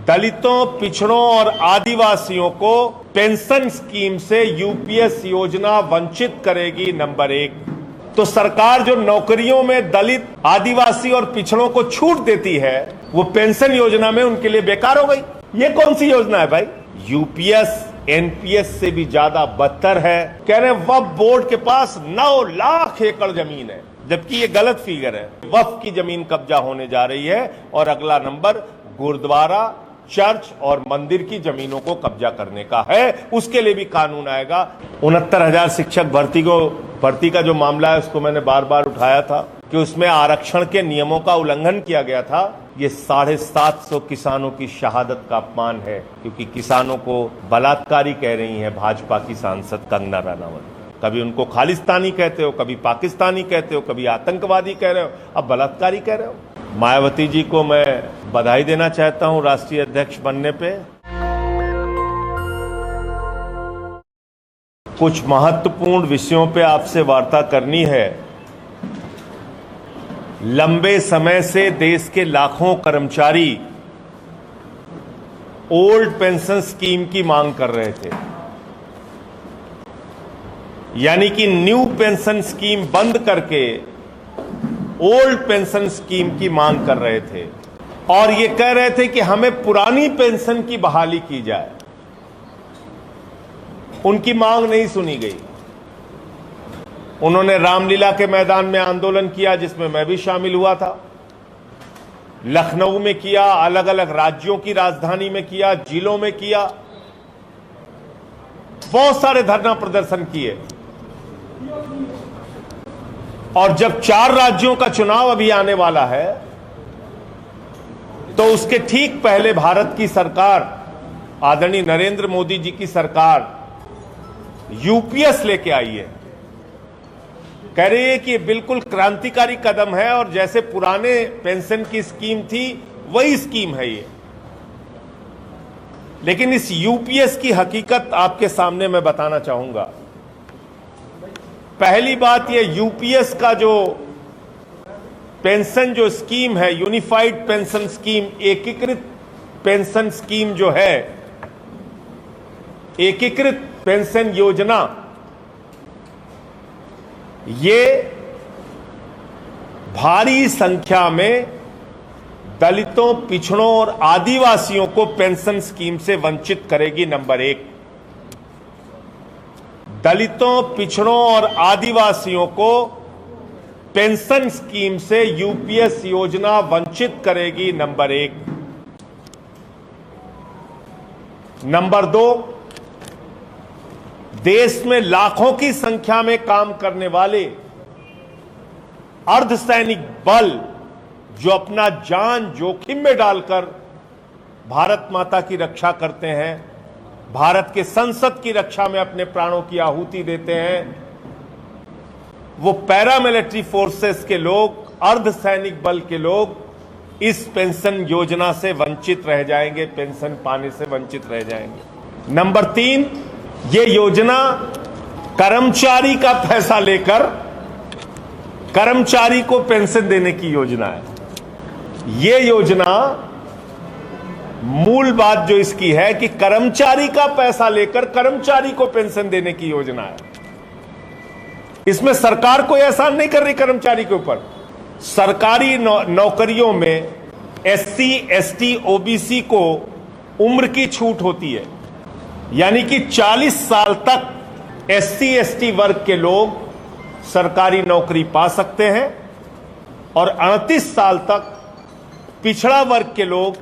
दलितों, पिछड़ों और आदिवासियों को पेंशन स्कीम से यूपीएस योजना वंचित करेगी। नंबर 1, तो सरकार जो नौकरियों में दलित, आदिवासी और पिछड़ों को छूट देती है वो पेंशन योजना में उनके लिए बेकार हो गई। ये कौन सी योजना है भाई? यूपीएस एनपीएस से भी ज्यादा बदतर है। कह रहे हैं वक्फ बोर्ड के पास 9 लाख एकड़ जमीन है, जबकि ये गलत फिगर है। वक्फ की जमीन कब्जा होने जा रही है और अगला नंबर गुरुद्वारा, चर्च और मंदिर की जमीनों को कब्जा करने का है। उसके लिए भी कानून आएगा। 69,000 शिक्षक भर्ती का जो मामला है उसको मैंने बार बार उठाया था कि उसमें आरक्षण के नियमों का उल्लंघन किया गया था। ये 750 किसानों की शहादत का अपमान है, क्योंकि किसानों को बलात्कारी कह रही है भाजपा की सांसद कंगना रनावत। कभी उनको खालिस्तानी कहते हो, कभी पाकिस्तानी कहते हो, कभी आतंकवादी कह रहे हो, अब बलात्कारी कह रहे हो। मायावती जी को मैं बधाई देना चाहता हूं राष्ट्रीय अध्यक्ष बनने पे। कुछ महत्वपूर्ण विषयों पे आपसे वार्ता करनी है। लंबे समय से देश के लाखों कर्मचारी ओल्ड पेंशन स्कीम की मांग कर रहे थे, यानी कि न्यू पेंशन स्कीम बंद करके ओल्ड पेंशन स्कीम की मांग कर रहे थे और ये कह रहे थे कि हमें पुरानी पेंशन की बहाली की जाए। उनकी मांग नहीं सुनी गई। उन्होंने रामलीला के मैदान में आंदोलन किया, जिसमें मैं भी शामिल हुआ था। लखनऊ में किया, अलग अलग राज्यों की राजधानी में किया, जिलों में किया, बहुत सारे धरना प्रदर्शन किए। और जब 4 राज्यों का चुनाव अभी आने वाला है तो उसके ठीक पहले भारत की सरकार, आदरणीय नरेंद्र मोदी जी की सरकार यूपीएस लेके आई है। कह रही है कि ये बिल्कुल क्रांतिकारी कदम है और जैसे पुराने पेंशन की स्कीम थी वही स्कीम है ये। लेकिन इस यूपीएस की हकीकत आपके सामने मैं बताना चाहूंगा। पहली बात, ये यूपीएस का जो पेंशन जो स्कीम है, यूनिफाइड पेंशन स्कीम, एकीकृत पेंशन स्कीम जो है, एकीकृत पेंशन योजना, ये भारी संख्या में दलितों, पिछड़ों और आदिवासियों को पेंशन स्कीम से वंचित करेगी। नंबर 1, दलितों, पिछड़ों और आदिवासियों को पेंशन स्कीम से यूपीएस योजना वंचित करेगी। नंबर 1। नंबर 2, देश में लाखों की संख्या में काम करने वाले अर्धसैनिक बल जो अपना जान जोखिम में डालकर भारत माता की रक्षा करते हैं, भारत के संसद की रक्षा में अपने प्राणों की आहुति देते हैं, वो पैरामिलिट्री फोर्सेस के लोग, अर्धसैनिक बल के लोग इस पेंशन योजना से वंचित रह जाएंगे, पेंशन पाने से वंचित रह जाएंगे। नंबर 3, ये योजना कर्मचारी का पैसा लेकर कर्मचारी को पेंशन देने की योजना है। ये योजना, मूल बात जो इसकी है कि कर्मचारी का पैसा लेकर कर्मचारी को पेंशन देने की योजना है। इसमें सरकार कोई एहसान नहीं कर रही कर्मचारी के ऊपर। सरकारी नौकरियों में एससी, एसटी, ओबीसी को उम्र की छूट होती है, यानी कि 40 साल तक एससी, एसटी वर्ग के लोग सरकारी नौकरी पा सकते हैं और 38 साल तक पिछड़ा वर्ग के लोग,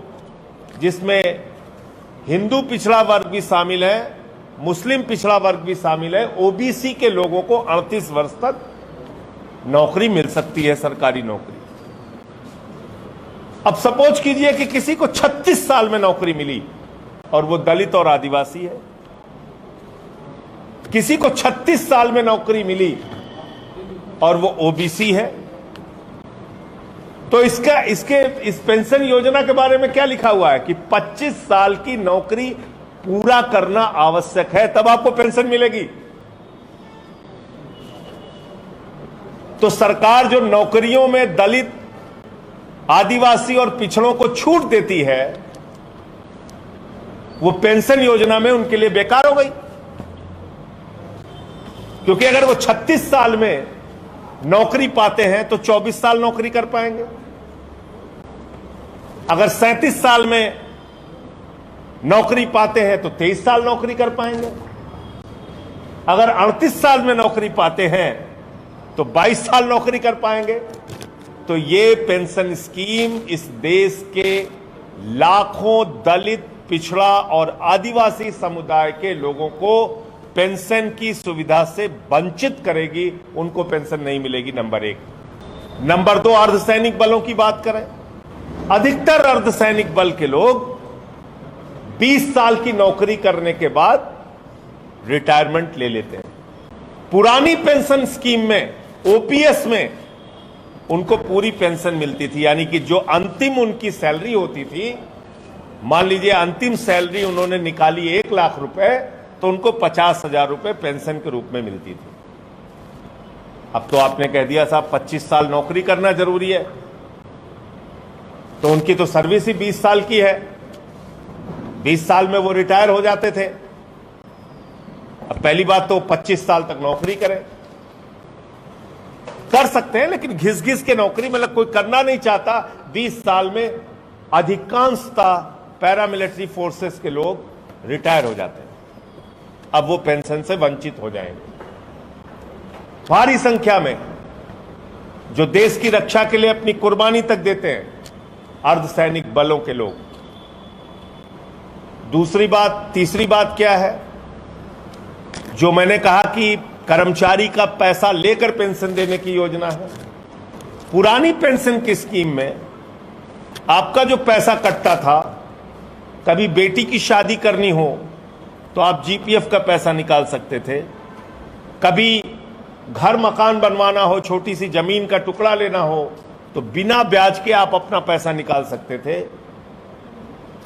जिसमें हिंदू पिछड़ा वर्ग भी शामिल है, मुस्लिम पिछड़ा वर्ग भी शामिल है, ओबीसी के लोगों को 38 वर्ष तक नौकरी मिल सकती है, सरकारी नौकरी। अब सपोज कीजिए कि किसी को 36 साल में नौकरी मिली और वो दलित और आदिवासी है। किसी को 36 साल में नौकरी मिली और वो ओबीसी है। तो इस पेंशन योजना के बारे में क्या लिखा हुआ है कि 25 साल की नौकरी पूरा करना आवश्यक है, तब आपको पेंशन मिलेगी। तो सरकार जो नौकरियों में दलित, आदिवासी और पिछड़ों को छूट देती है, वो पेंशन योजना में उनके लिए बेकार हो गई, क्योंकि अगर वो 36 साल में नौकरी पाते हैं तो 24 साल नौकरी कर पाएंगे, अगर 37 साल में नौकरी पाते हैं तो 23 साल नौकरी कर पाएंगे, अगर 38 साल में नौकरी पाते हैं तो 22 साल नौकरी कर पाएंगे। तो ये पेंशन स्कीम इस देश के लाखों दलित, पिछड़ा और आदिवासी समुदाय के लोगों को पेंशन की सुविधा से वंचित करेगी, उनको पेंशन नहीं मिलेगी, नंबर 1। नंबर 2, अर्धसैनिक बलों की बात करें। अधिकतर अर्धसैनिक बल के लोग 20 साल की नौकरी करने के बाद रिटायरमेंट ले लेते हैं। पुरानी पेंशन स्कीम में, ओपीएस में, उनको पूरी पेंशन मिलती थी, यानी कि जो अंतिम उनकी सैलरी होती थी, मान लीजिए अंतिम सैलरी उन्होंने निकाली 1 लाख रुपए, तो उनको 50,000 रुपए पेंशन के रूप में मिलती थी। अब तो आपने कह दिया साहब 25 साल नौकरी करना जरूरी है, तो उनकी तो सर्विस ही 20 साल की है, 20 साल में वो रिटायर हो जाते थे। अब पहली बात तो 25 साल तक नौकरी करें, कर सकते हैं, लेकिन घिस घिस के नौकरी, मतलब कोई करना नहीं चाहता। 20 साल में अधिकांशता पैरामिलिट्री फोर्सेस के लोग रिटायर हो जाते हैं, अब वो पेंशन से वंचित हो जाएंगे। भारी संख्या में जो देश की रक्षा के लिए अपनी कुर्बानी तक देते हैं, अर्धसैनिक बलों के लोग। दूसरी बात, तीसरी बात क्या है, जो मैंने कहा कि कर्मचारी का पैसा लेकर पेंशन देने की योजना है। पुरानी पेंशन की स्कीम में आपका जो पैसा कटता था, कभी बेटी की शादी करनी हो तो आप जीपीएफ का पैसा निकाल सकते थे, कभी घर मकान बनवाना हो, छोटी सी जमीन का टुकड़ा लेना हो, तो बिना ब्याज के आप अपना पैसा निकाल सकते थे।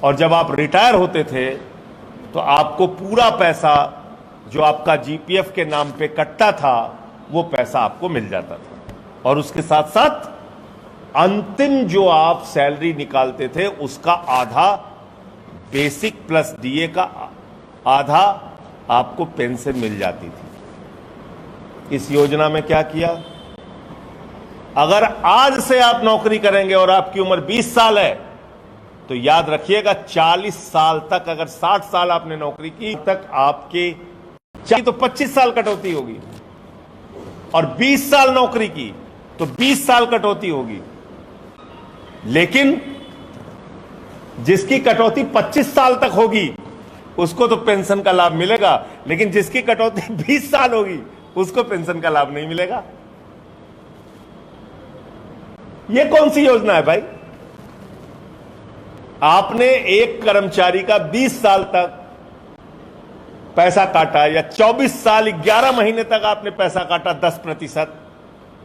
और जब आप रिटायर होते थे तो आपको पूरा पैसा जो आपका जीपीएफ के नाम पे कटता था, वो पैसा आपको मिल जाता था। और उसके साथ साथ अंतिम जो आप सैलरी निकालते थे, उसका आधा बेसिक प्लस डीए का आधा आपको पेंशन मिल जाती थी। इस योजना में क्या किया, अगर आज से आप नौकरी करेंगे और आपकी उम्र 20 साल है, तो याद रखिएगा 40 साल तक, अगर 60 साल आपने नौकरी की तक आपके तो 25 साल कटौती होगी, और 20 साल नौकरी की तो 20 साल कटौती होगी। लेकिन जिसकी कटौती 25 साल तक होगी उसको तो पेंशन का लाभ मिलेगा, लेकिन जिसकी कटौती 20 साल होगी उसको पेंशन का लाभ नहीं मिलेगा। यह कौन सी योजना है भाई? आपने एक कर्मचारी का 20 साल तक पैसा काटा, या 24 साल 11 महीने तक आपने पैसा काटा 10%,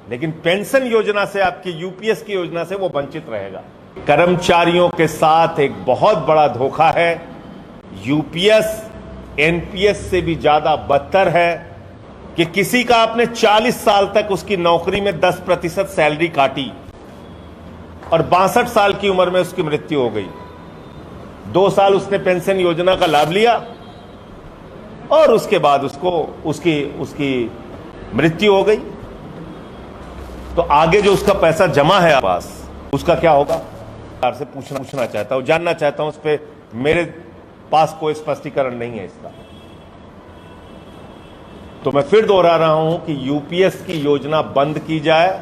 लेकिन पेंशन योजना से, आपकी यूपीएस की योजना से वो वंचित रहेगा। कर्मचारियों के साथ एक बहुत बड़ा धोखा है। यूपीएस एनपीएस से भी ज्यादा बदतर है कि किसी का आपने 40 साल तक उसकी नौकरी में 10% सैलरी काटी और 62 साल की उम्र में उसकी मृत्यु हो गई। 2 साल उसने पेंशन योजना का लाभ लिया और उसके बाद उसकी मृत्यु हो गई, तो आगे जो उसका पैसा जमा है पास, उसका क्या होगा? सरकार से पूछना चाहता हूं, जानना चाहता हूं, उस पर मेरे पास कोई स्पष्टीकरण नहीं है इसका। तो मैं फिर दोहरा रहा हूं कि यूपीएस की योजना बंद की जाए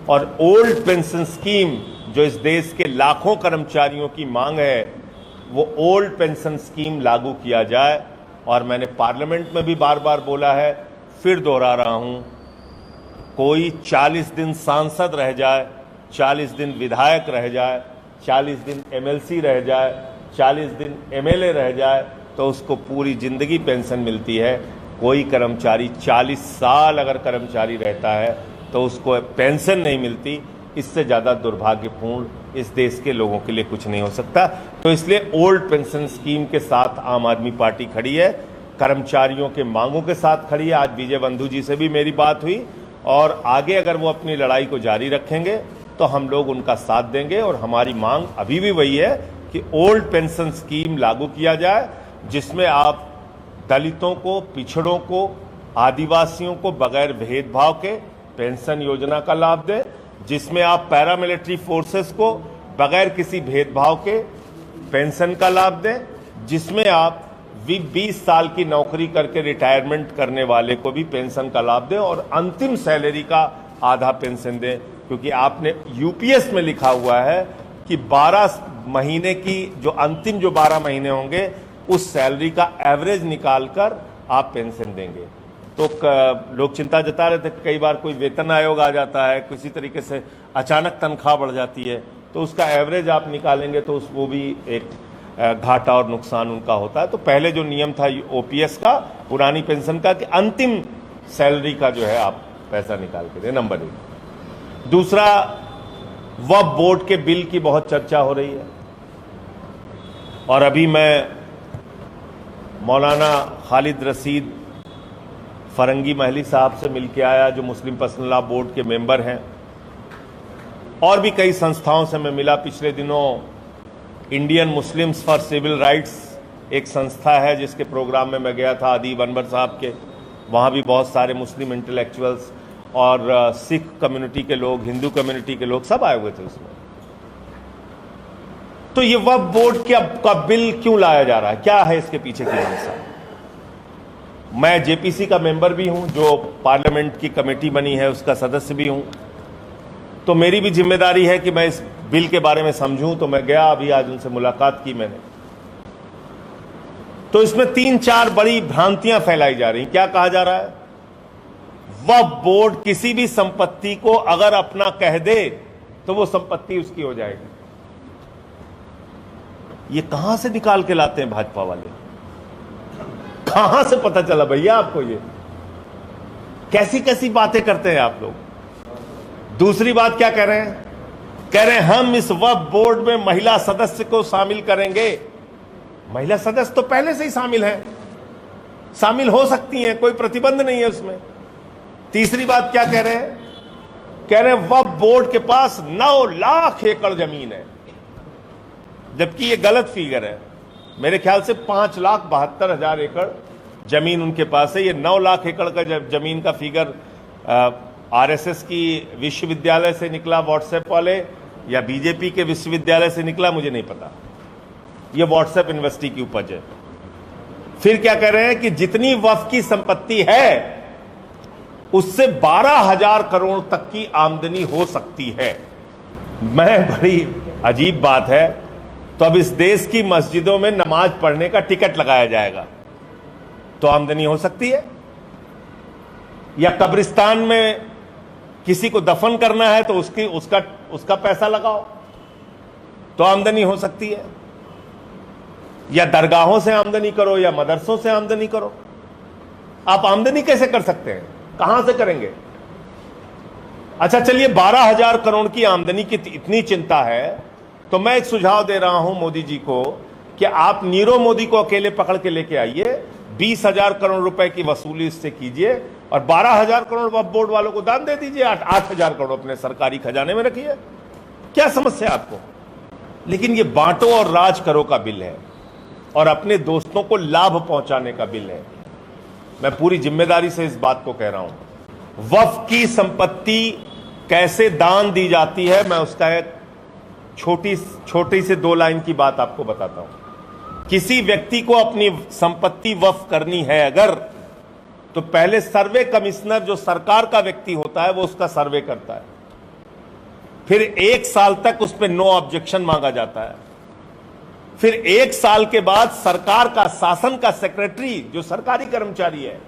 और ओल्ड पेंशन स्कीम, जो इस देश के लाखों कर्मचारियों की मांग है, वो ओल्ड पेंशन स्कीम लागू किया जाए। और मैंने पार्लियामेंट में भी बार बार बोला है, फिर दोहरा रहा हूं, कोई 40 दिन सांसद रह जाए, 40 दिन विधायक रह जाए, 40 दिन एमएलसी रह जाए, 40 दिन एमएलए रह जाए, तो उसको पूरी जिंदगी पेंशन मिलती है। कोई कर्मचारी 40 साल अगर कर्मचारी रहता है तो उसको पेंशन नहीं मिलती। इससे ज़्यादा दुर्भाग्यपूर्ण इस देश के लोगों के लिए कुछ नहीं हो सकता। तो इसलिए ओल्ड पेंशन स्कीम के साथ आम आदमी पार्टी खड़ी है, कर्मचारियों के मांगों के साथ खड़ी है। आज विजय बंधु जी से भी मेरी बात हुई, और आगे अगर वो अपनी लड़ाई को जारी रखेंगे तो हम लोग उनका साथ देंगे। और हमारी मांग अभी भी वही है कि कि ओल्ड पेंशन स्कीम लागू किया जाए, जिसमें आप दलितों को, पिछड़ों को, आदिवासियों को बगैर भेदभाव के पेंशन योजना का लाभ दें, जिसमें आप पैरामिलिट्री फोर्सेस को बगैर किसी भेदभाव के पेंशन का लाभ दें, जिसमें आप 20 साल की नौकरी करके रिटायरमेंट करने वाले को भी पेंशन का लाभ दें और अंतिम सैलरी का आधा पेंशन दें। क्योंकि आपने यूपीएस में लिखा हुआ है कि 12 महीने की जो अंतिम 12 महीने होंगे उस सैलरी का एवरेज निकालकर आप पेंशन देंगे। तो लोग चिंता जता रहे थे, कई बार कोई वेतन आयोग आ जाता है, किसी तरीके से अचानक तनख्वाह बढ़ जाती है, तो उसका एवरेज आप निकालेंगे तो वो भी एक घाटा और नुकसान उनका होता है। तो पहले जो नियम था ओपीएस का, पुरानी पेंशन का, कि अंतिम सैलरी का जो है आप पैसा निकाल के दें, नंबर 1। दूसरा, वक्फ बोर्ड के बिल की बहुत चर्चा हो रही है और अभी मैं मौलाना खालिद रशीद फरंगी महली साहब से मिलके आया, जो मुस्लिम पर्सनल लॉ बोर्ड के मेंबर हैं, और भी कई संस्थाओं से मैं मिला। पिछले दिनों Indian Muslims for civil rights एक संस्था है जिसके प्रोग्राम में मैं गया था, अदीब अनवर साहब के, वहाँ भी बहुत सारे मुस्लिम इंटेलेक्चुअल्स और सिख कम्युनिटी के लोग, हिंदू कम्युनिटी के लोग सब आए हुए थे उसमें। तो ये वक्फ बोर्ड का बिल क्यों लाया जा रहा है, क्या है इसके पीछे की मंशा? मैं जेपीसी का मेंबर भी हूं, जो पार्लियामेंट की कमेटी बनी है उसका सदस्य भी हूं, तो मेरी भी जिम्मेदारी है कि मैं इस बिल के बारे में समझूं। तो मैं गया, अभी आज उनसे मुलाकात की मैंने, तो इसमें 3-4 बड़ी भ्रांतियां फैलाई जा रही। क्या कहा जा रहा है? वक्फ बोर्ड किसी भी संपत्ति को अगर अपना कह दे तो वो संपत्ति उसकी हो जाएगी। ये कहां से निकाल के लाते हैं भाजपा वाले? कहां से पता चला भैया आपको? ये कैसी कैसी बातें करते हैं आप लोग। दूसरी बात क्या कह रहे हैं? कह रहे हैं हम इस वक्फ बोर्ड में महिला सदस्य को शामिल करेंगे। महिला सदस्य तो पहले से ही शामिल हैं, शामिल हो सकती हैं, कोई प्रतिबंध नहीं है उसमें। तीसरी बात क्या कह रहे हैं? कह रहे हैं वक्फ बोर्ड के पास 9 लाख एकड़ जमीन है, जबकि ये गलत फिगर है। मेरे ख्याल से 5,72,000 एकड़ जमीन उनके पास है। ये 9 लाख एकड़ का जमीन का फिगर आरएसएस की विश्वविद्यालय से निकला व्हाट्सएप वाले, या बीजेपी के विश्वविद्यालय से निकला, मुझे नहीं पता। ये व्हाट्सएप यूनिवर्सिटी की उपज है। फिर क्या कह रहे हैं कि जितनी वक्फ की संपत्ति है उससे 12,000 करोड़ तक की आमदनी हो सकती है। मैं, बड़ी अजीब बात है। तो अब इस देश की मस्जिदों में नमाज पढ़ने का टिकट लगाया जाएगा तो आमदनी हो सकती है, या कब्रिस्तान में किसी को दफन करना है तो उसका पैसा लगाओ तो आमदनी हो सकती है, या दरगाहों से आमदनी करो या मदरसों से आमदनी करो। आप आमदनी कैसे कर सकते हैं? कहां से करेंगे? अच्छा चलिए, 12,000 करोड़ की आमदनी की इतनी चिंता है तो मैं एक सुझाव दे रहा हूं मोदी जी को कि आप नीरव मोदी को अकेले पकड़ के लेके आइए, 20,000 करोड़ रुपए की वसूली इससे कीजिए और 12,000 करोड़ वक्फ बोर्ड वालों को दान दे दीजिए, 8,000 करोड़ अपने सरकारी खजाने में रखिए। क्या समस्या आपको? लेकिन ये बांटो और राज करो का बिल है और अपने दोस्तों को लाभ पहुंचाने का बिल है। मैं पूरी जिम्मेदारी से इस बात को कह रहा हूं। वक्फ की संपत्ति कैसे दान दी जाती है, मैं उसका एक छोटी से 2 लाइन की बात आपको बताता हूं। किसी व्यक्ति को अपनी संपत्ति वक्फ करनी है अगर, तो पहले सर्वे कमिश्नर, जो सरकार का व्यक्ति होता है, वो उसका सर्वे करता है। फिर 1 साल तक उस पर नो ऑब्जेक्शन मांगा जाता है। फिर 1 साल के बाद सरकार का, शासन का सेक्रेटरी, जो सरकारी कर्मचारी है,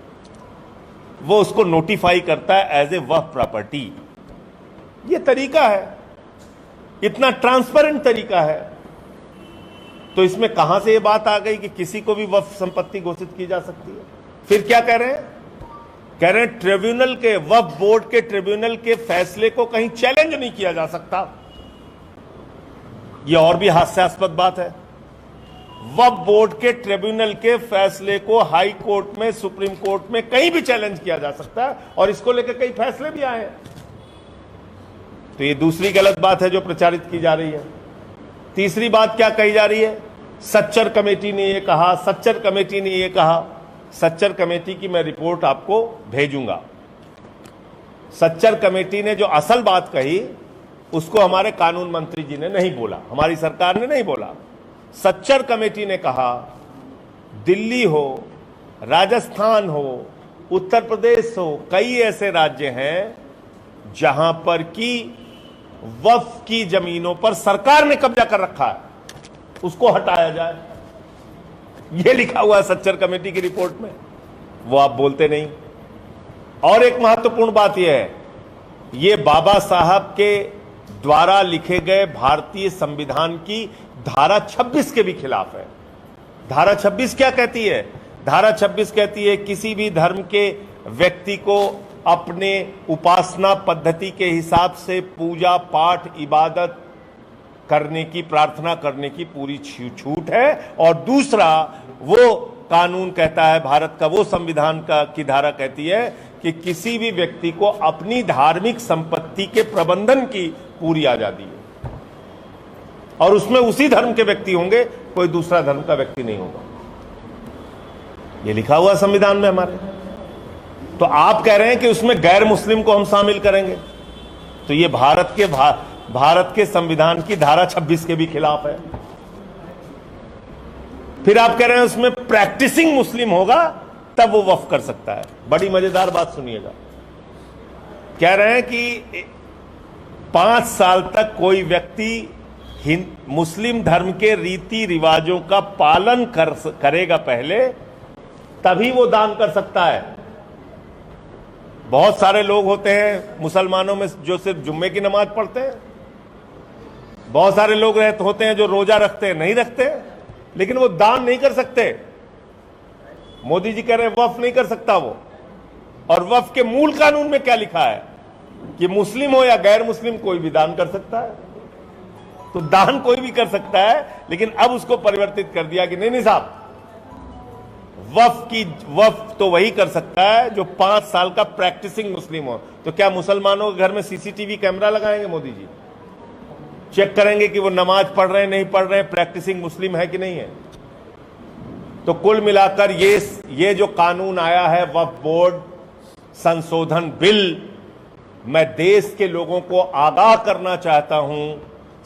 वो उसको नोटिफाई करता है एज ए वक्फ प्रॉपर्टी। ये तरीका है, इतना ट्रांसपेरेंट तरीका है। तो इसमें कहां से ये बात आ गई कि किसी को भी वक्फ संपत्ति घोषित की जा सकती है? फिर क्या कह रहे हैं? कह रहे हैं ट्रिब्यूनल के, वक्फ बोर्ड के ट्रिब्यूनल के फैसले को कहीं चैलेंज नहीं किया जा सकता। यह और भी हास्यास्पद बात है। वक्फ बोर्ड के ट्रिब्यूनल के फैसले को हाई कोर्ट में, सुप्रीम कोर्ट में कहीं भी चैलेंज किया जा सकता है और इसको लेकर कई फैसले भी आए हैं। तो ये दूसरी गलत बात है जो प्रचारित की जा रही है। तीसरी बात क्या कही जा रही है, सच्चर कमेटी ने ये कहा, सच्चर कमेटी ने ये कहा। सच्चर कमेटी की मैं रिपोर्ट आपको भेजूंगा। सच्चर कमेटी ने जो असल बात कही उसको हमारे कानून मंत्री जी ने नहीं बोला, हमारी सरकार ने नहीं बोला। सच्चर कमेटी ने कहा दिल्ली हो, राजस्थान हो, उत्तर प्रदेश हो, कई ऐसे राज्य हैं जहां पर की वक्फ की जमीनों पर सरकार ने कब्जा कर रखा है, उसको हटाया जाए। यह लिखा हुआ है सच्चर कमेटी की रिपोर्ट में, वो आप बोलते नहीं। और एक महत्वपूर्ण बात यह है, ये बाबा साहब के द्वारा लिखे गए भारतीय संविधान की धारा 26 के भी खिलाफ है। धारा 26 क्या कहती है? धारा 26 कहती है किसी भी धर्म के व्यक्ति को अपने उपासना पद्धति के हिसाब से पूजा पाठ इबादत करने की, प्रार्थना करने की पूरी छूट है। और दूसरा, वो कानून कहता है, भारत का वो संविधान का की धारा कहती है कि किसी भी व्यक्ति को अपनी धार्मिक संपत्ति के प्रबंधन की पूरी आजादी है, और उसमें उसी धर्म के व्यक्ति होंगे, कोई दूसरा धर्म का व्यक्ति नहीं होगा। ये लिखा हुआ संविधान में हमारे। तो आप कह रहे हैं कि उसमें गैर मुस्लिम को हम शामिल करेंगे, तो ये भारत के संविधान की धारा 26 के भी खिलाफ है। फिर आप कह रहे हैं उसमें प्रैक्टिसिंग मुस्लिम होगा तब वो वक्फ कर सकता है। बड़ी मजेदार बात सुनिएगा, कह रहे हैं कि 5 साल तक कोई व्यक्ति मुस्लिम धर्म के रीति रिवाजों का पालन करेगा पहले, तभी वो दान कर सकता है। बहुत सारे लोग होते हैं मुसलमानों में जो सिर्फ जुम्मे की नमाज पढ़ते हैं, बहुत सारे लोग होते हैं जो रोजा रखते हैं, नहीं रखते, लेकिन वो दान नहीं कर सकते। मोदी जी कह रहे हैं वक्फ नहीं कर सकता वो। और वक्फ के मूल कानून में क्या लिखा है कि मुस्लिम हो या गैर मुस्लिम कोई भी दान कर सकता है। तो दान कोई भी कर सकता है, लेकिन अब उसको परिवर्तित कर दिया कि नहीं साहब, वक्फ तो वही कर सकता है जो 5 साल का प्रैक्टिसिंग मुस्लिम हो। तो क्या मुसलमानों के घर में सीसीटीवी कैमरा लगाएंगे मोदी जी? चेक करेंगे कि वो नमाज पढ़ रहे हैं, नहीं पढ़ रहे हैं, प्रैक्टिसिंग मुस्लिम है कि नहीं है? तो कुल मिलाकर ये जो कानून आया है, वक्फ बोर्ड संशोधन बिल, मैं देश के लोगों को आगाह करना चाहता हूं,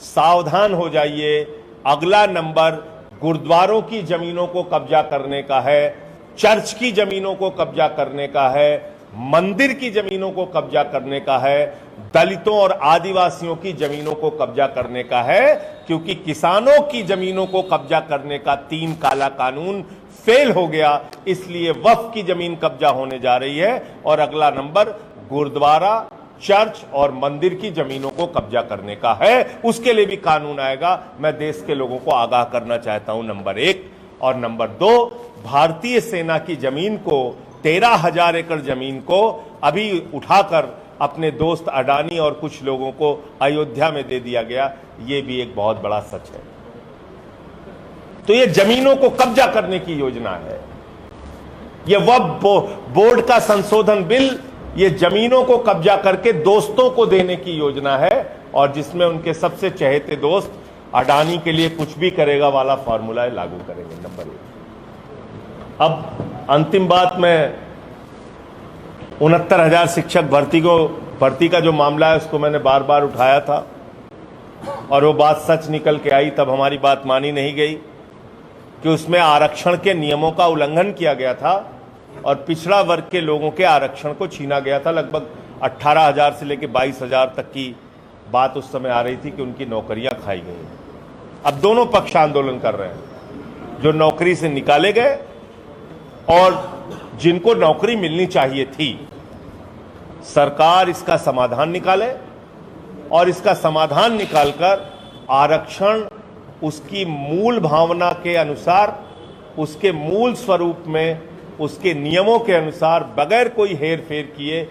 सावधान हो जाइए। अगला नंबर गुरुद्वारों की जमीनों को कब्जा करने का है, चर्च की जमीनों को कब्जा करने का है, मंदिर की जमीनों को कब्जा करने का है, दलितों और आदिवासियों की जमीनों को कब्जा करने का है। क्योंकि किसानों की जमीनों को कब्जा करने का 3 काला कानून फेल हो गया, इसलिए वक्फ की जमीन कब्जा होने जा रही है। और अगला नंबर गुरुद्वारा, चर्च और मंदिर की जमीनों को कब्जा करने का है, उसके लिए भी कानून आएगा। मैं देश के लोगों को आगाह करना चाहता हूं, नंबर 1। और नंबर 2, भारतीय सेना की जमीन को, 13,000 एकड़ जमीन को अभी उठाकर अपने दोस्त अडानी और कुछ लोगों को अयोध्या में दे दिया गया, यह भी एक बहुत बड़ा सच है। तो यह जमीनों को कब्जा करने की योजना है। यह वक्फ बोर्ड का संशोधन बिल, ये जमीनों को कब्जा करके दोस्तों को देने की योजना है, और जिसमें उनके सबसे चहेते दोस्त अडानी के लिए कुछ भी करेगा वाला फॉर्मूला लागू करेंगे, नंबर 1। अब अंतिम बात, मैं 69,000 शिक्षक भर्ती का जो मामला है उसको मैंने बार बार उठाया था, और वो बात सच निकल के आई। तब हमारी बात मानी नहीं गई कि उसमें आरक्षण के नियमों का उल्लंघन किया गया था और पिछड़ा वर्ग के लोगों के आरक्षण को छीना गया था। लगभग 18,000 से लेकर 22,000 तक की बात उस समय आ रही थी कि उनकी नौकरियां खाई गई। अब दोनों पक्ष आंदोलन कर रहे हैं, जो नौकरी से निकाले गए और जिनको नौकरी मिलनी चाहिए थी। सरकार इसका समाधान निकाले, और इसका समाधान निकालकर आरक्षण उसकी मूल भावना के अनुसार, उसके मूल स्वरूप में, उसके नियमों के अनुसार, बगैर कोई हेर फेर किए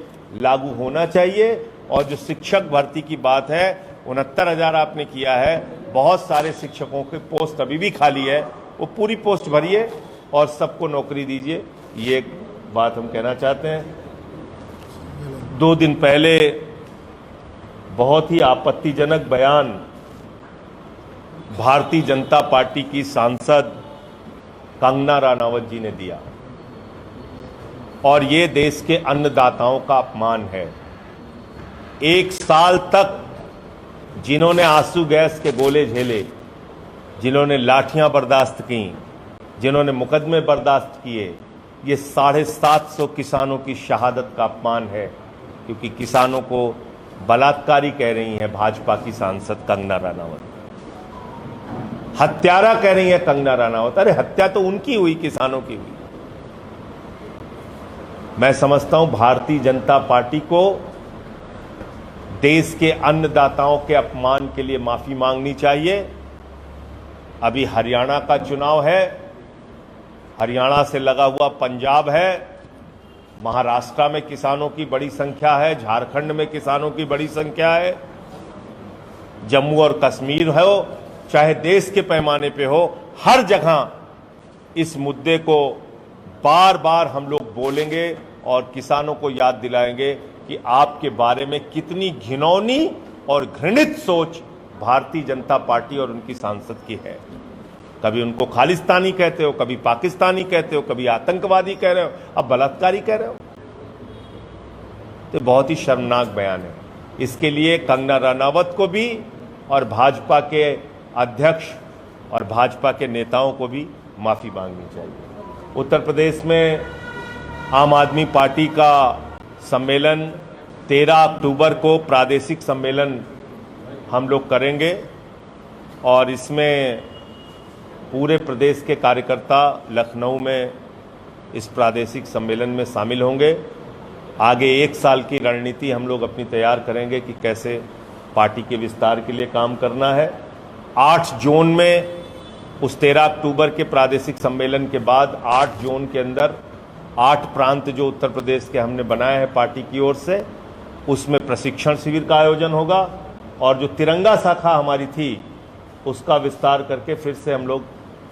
लागू होना चाहिए। और जो शिक्षक भर्ती की बात है, 69,000 आपने किया है, बहुत सारे शिक्षकों के पोस्ट अभी भी खाली है, वो पूरी पोस्ट भरिए और सबको नौकरी दीजिए। ये एक बात हम कहना चाहते हैं। 2 दिन पहले बहुत ही आपत्तिजनक बयान भारतीय जनता पार्टी की सांसद कंगना रनावत जी ने दिया और ये देश के अन्नदाताओं का अपमान है। 1 साल तक जिन्होंने आंसू गैस के गोले झेले, जिन्होंने लाठियां बर्दाश्त की, जिन्होंने मुकदमे बर्दाश्त किए, ये 750 किसानों की शहादत का अपमान है, क्योंकि किसानों को बलात्कारी कह रही है भाजपा की सांसद कंगना रनावत, हत्यारा कह रही है कंगना रनावत। अरे हत्या तो उनकी हुई, किसानों की हुई। मैं समझता हूं भारतीय जनता पार्टी को देश के अन्नदाताओं के अपमान के लिए माफी मांगनी चाहिए। अभी हरियाणा का चुनाव है, हरियाणा से लगा हुआ पंजाब है, महाराष्ट्र में किसानों की बड़ी संख्या है, झारखंड में किसानों की बड़ी संख्या है, जम्मू और कश्मीर हो, चाहे देश के पैमाने पे हो, हर जगह इस मुद्दे को बार बार हम लोग बोलेंगे और किसानों को याद दिलाएंगे कि आपके बारे में कितनी घिनौनी और घृणित सोच भारतीय जनता पार्टी और उनकी सांसद की है। कभी उनको खालिस्तानी कहते हो, कभी पाकिस्तानी कहते हो, कभी आतंकवादी कह रहे हो, अब बलात्कारी कह रहे हो। तो बहुत ही शर्मनाक बयान है। इसके लिए कंगना रनावत को भी और भाजपा के अध्यक्ष और भाजपा के नेताओं को भी माफी मांगनी चाहिए। उत्तर प्रदेश में आम आदमी पार्टी का सम्मेलन 13 अक्टूबर को प्रादेशिक सम्मेलन हम लोग करेंगे और इसमें पूरे प्रदेश के कार्यकर्ता लखनऊ में इस प्रादेशिक सम्मेलन में शामिल होंगे। आगे 1 साल की रणनीति हम लोग अपनी तैयार करेंगे कि कैसे पार्टी के विस्तार के लिए काम करना है। 8 जोन में उस 13 अक्टूबर के प्रादेशिक सम्मेलन के बाद 8 जोन के अंदर 8 प्रांत जो उत्तर प्रदेश के हमने बनाए हैं पार्टी की ओर से, उसमें प्रशिक्षण शिविर का आयोजन होगा और जो तिरंगा शाखा हमारी थी उसका विस्तार करके फिर से हम लोग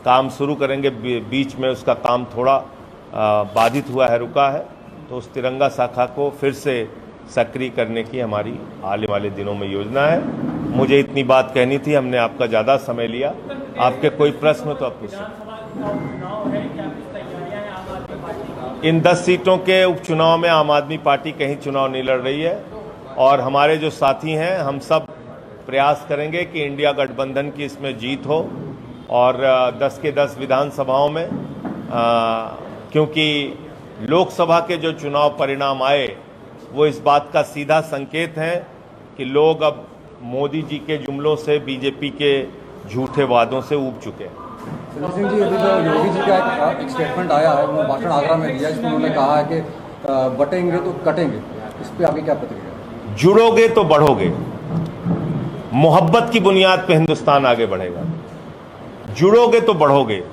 काम शुरू करेंगे। बीच में उसका काम थोड़ा बाधित हुआ है, रुका है, तो उस तिरंगा शाखा को फिर से सक्रिय करने की हमारी आने वाले दिनों में योजना है। मुझे इतनी बात कहनी थी, हमने आपका ज़्यादा समय लिया। आपके कोई प्रश्न तो आप पूछिए। इन 10 सीटों के उपचुनाव में आम आदमी पार्टी कहीं चुनाव नहीं लड़ रही है और हमारे जो साथी हैं हम सब प्रयास करेंगे कि इंडिया गठबंधन की इसमें जीत हो और 10 के 10 विधानसभाओं में, क्योंकि लोकसभा के जो चुनाव परिणाम आए वो इस बात का सीधा संकेत है कि लोग अब मोदी जी के जुमलों से, बीजेपी के झूठे वादों से ऊब चुके हैं। संजय सिंह जी, अभी जो योगी जी का एक स्टेटमेंट आया है, वो भाषण आगरा में दिया, इसमें उन्होंने कहा है कि बटेंगे तो कटेंगे, इस पर आपकी क्या प्रतिक्रिया? जुड़ोगे तो बढ़ोगे, मोहब्बत की बुनियाद पे हिंदुस्तान आगे बढ़ेगा। जुड़ोगे तो बढ़ोगे।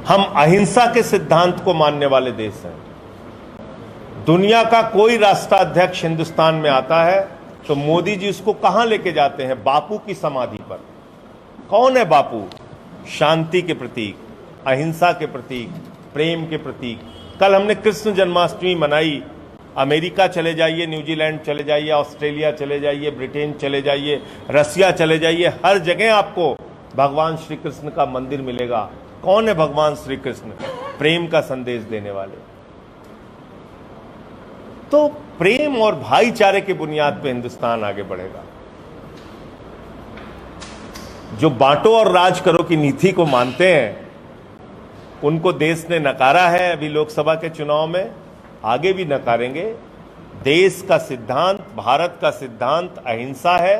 हम अहिंसा के सिद्धांत को मानने वाले देश हैं। दुनिया का कोई राष्ट्राध्यक्ष हिंदुस्तान में आता है तो मोदी जी उसको कहां लेके जाते हैं? बापू की समाधि पर। कौन है बापू? शांति के प्रतीक, अहिंसा के प्रतीक, प्रेम के प्रतीक। कल हमने कृष्ण जन्माष्टमी मनाई। अमेरिका चले जाइए, न्यूजीलैंड चले जाइए, ऑस्ट्रेलिया चले जाइए, ब्रिटेन चले जाइए, रसिया चले जाइए, हर जगह आपको भगवान श्री कृष्ण का मंदिर मिलेगा। कौन है भगवान श्री कृष्ण? प्रेम का संदेश देने वाले। तो प्रेम और भाईचारे की बुनियाद पे हिंदुस्तान आगे बढ़ेगा। जो बांटो और राज करो की नीति को मानते हैं उनको देश ने नकारा है अभी लोकसभा के चुनाव में, आगे भी नकारेंगे। देश का सिद्धांत, भारत का सिद्धांत अहिंसा है,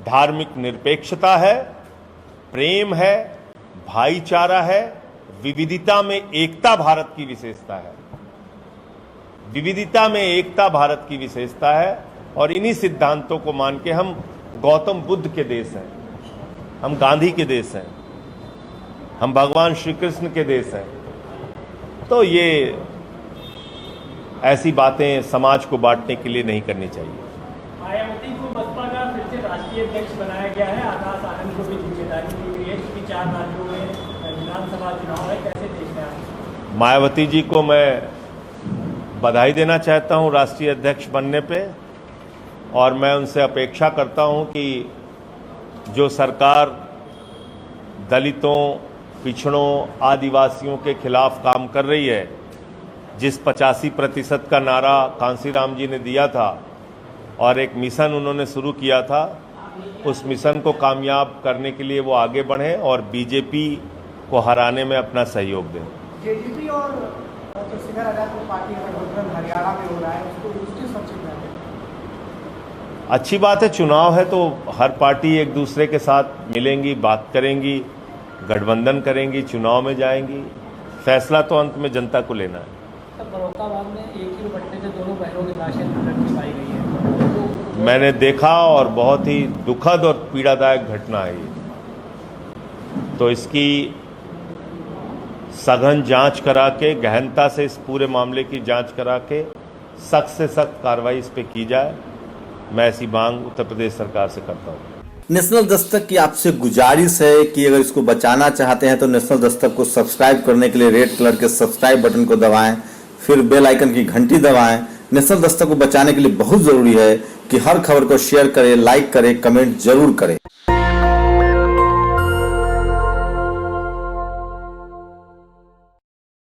धार्मिक निरपेक्षता है, प्रेम है, भाईचारा है, विविधता में एकता भारत की विशेषता है। विविधता में एकता भारत की विशेषता है और इन्हीं सिद्धांतों को मान के हम गौतम बुद्ध के देश हैं, हम गांधी के देश हैं, हम भगवान श्री कृष्ण के देश हैं। तो ये ऐसी बातें समाज को बांटने के लिए नहीं करनी चाहिए। मायावती को बसपा का फिर से राष्ट्रीय अध्यक्ष बनाया गया है, आकाश आनंद को भी जिम्मेदारी दी गई है, क्योंकि 4 राज्यों में विधानसभा चुनाव है। कैसे देखते हैं? मायावती जी को मैं बधाई देना चाहता हूं राष्ट्रीय अध्यक्ष बनने पे और मैं उनसे अपेक्षा करता हूं कि जो सरकार दलितों, पिछड़ों, आदिवासियों के खिलाफ काम कर रही है, जिस 85% का नारा कांसीराम जी ने दिया था और एक मिशन उन्होंने शुरू किया था, उस मिशन को कामयाब करने के लिए वो आगे बढ़े और बीजेपी को हराने में अपना सहयोग दें। जेडीपी और जो सिंगर आजाद पार्टी का गठबंधन हरियाणा में हो रहा है, उसको उसके सचिव में अच्छी बात है, चुनाव है तो हर पार्टी एक दूसरे के साथ मिलेंगी, बात करेंगी, गठबंधन करेंगी, चुनाव में जाएंगी। फैसला तो अंत में जनता को लेना है। फर्रुखाबाद में एक ही दुपट्टे से दोनों बहनों की लाशें लटकी पाई गई है। मैंने देखा और बहुत ही दुखद और पीड़ादायक घटना है ये। तो इसकी सघन जांच करा के, गहनता से इस पूरे मामले की जांच करा के सख्त से सख्त कार्रवाई इस पे की जाए। मैं ऐसी मांग उत्तर प्रदेश सरकार से करता हूँ। नेशनल दस्तक की आपसे गुजारिश है कि अगर इसको बचाना चाहते हैं तो नेशनल दस्तक को सब्सक्राइब करने के लिए रेड कलर के सब्सक्राइब बटन को दबाएं, फिर बेल आइकन की घंटी दबाएं। नेशनल दस्तक को बचाने के लिए बहुत जरूरी है कि हर खबर को शेयर करें, लाइक करें, कमेंट जरूर करें।